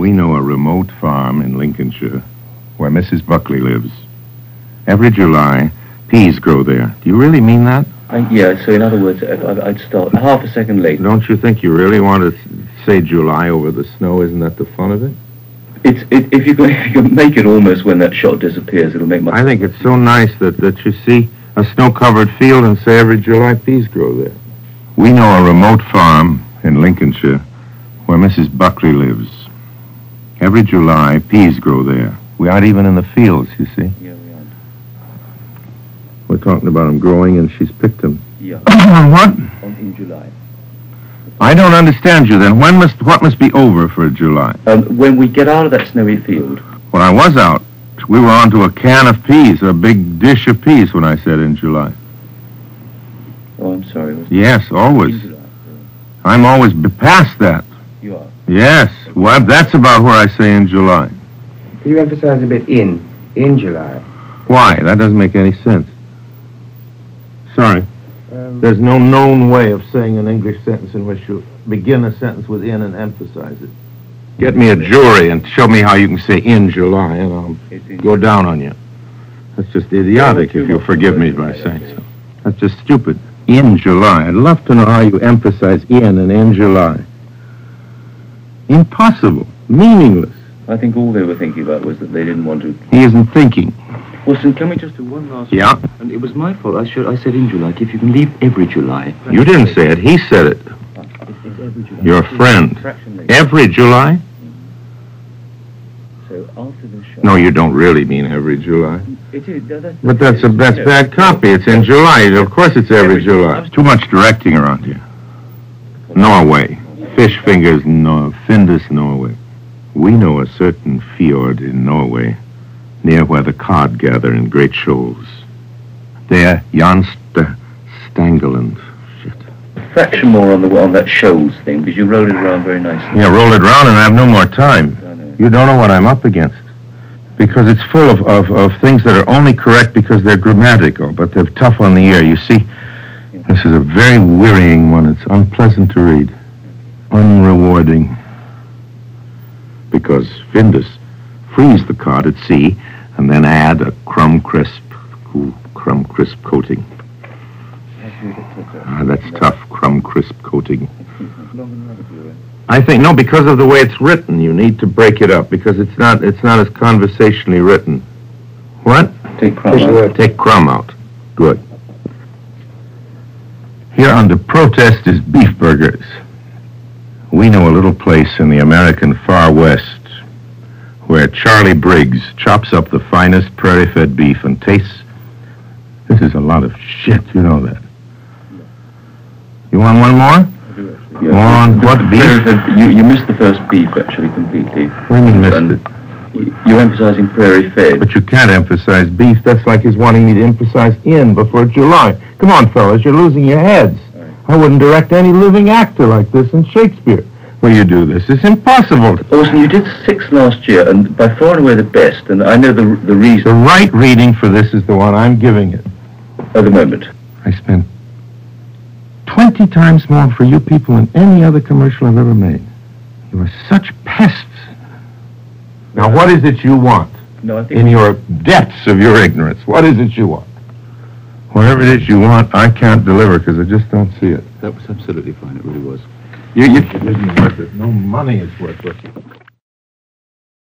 We know a remote farm in Lincolnshire where Mrs. Buckley lives. Every July, peas grow there. Do you really mean that? Yeah, so in other words, I'd start half a second late. Don't you think you really want to say July over the snow? Isn't that the fun of it? If you can make it almost when that shot disappears, it'll make much... I think it's so nice that you see a snow-covered field and say every July peas grow there. We know a remote farm in Lincolnshire where Mrs. Buckley lives. Every July, peas grow there. We aren't even in the fields, you see. Yeah, we aren't. We're talking about them growing, and she's picked them. Yeah. What? In July. I don't understand you, then. What must be over for July? When we get out of that snowy field. When I was out, we were onto a can of peas, a big dish of peas when I said in July. Oh, I'm sorry. Yes, always. In July. I'm always past that. You are? Yes. Well, that's about where I say in July. Can you emphasize a bit in July? Why? That doesn't make any sense. Sorry. There's no known way of saying an English sentence in which you begin a sentence with in and emphasize it. Get me a jury and show me how you can say in July, and I'll go down on you. That's just idiotic, if you'll forgive me by saying so. That's just stupid. In July. I'd love to know how you emphasize in July. Impossible. Meaningless. I think all they were thinking about was that they didn't want to... He isn't thinking. Wilson, can we just do one last... Yeah? And it was my fault. I said in July. If you can leave every July... You didn't say it. He said it. It's every July. Your friend. Every July? So after the show... No, you don't really mean every July. It is. But that's bad copy. It's in July. Of course it's every July. Too much directing around here. Norway. Fish fingers, Findus, Norway. We know a certain fjord in Norway, near where the cod gather in great shoals. There, Stangeland. Shit. Fraction more on that shoals thing, because you rolled it around very nicely. Yeah, roll it around and I have no more time. You don't know what I'm up against. Because it's full of things that are only correct because they're grammatical, but they're tough on the ear. You see, this is a very wearying one. It's unpleasant to read. Unrewarding. Because Findus freeze the cod at sea and then add a crumb crisp coating. That's tough, crumb crisp coating. I think, no, because of the way it's written, you need to break it up because it's not as conversationally written. What? Take crumb out. Take crumb out. Good. Here under protest is beef burgers. We know a little place in the American far west where Charlie Briggs chops up the finest prairie-fed beef and tastes... This is a lot of shit, you know that. You want one more? Yeah. On what beef? You missed the first beef, actually, completely. What do you mean missed it? You're emphasizing prairie-fed. But you can't emphasize beef. That's like he's wanting me to emphasize in before July. Come on, fellas, you're losing your heads. I wouldn't direct any living actor like this in Shakespeare. Will you do this? It's impossible. Orson, you did 6 last year, and by far and away the best, and I know the reason. The right reading for this is the one I'm giving it. At the moment. I spent 20 times more for you people than any other commercial I've ever made. You are such pests. Now, what is it you want? No, I think... In your depths of your ignorance, what is it you want? Whatever it is you want, I can't deliver because I just don't see it. That was absolutely fine. It really was. It isn't worth it. No money is worth it.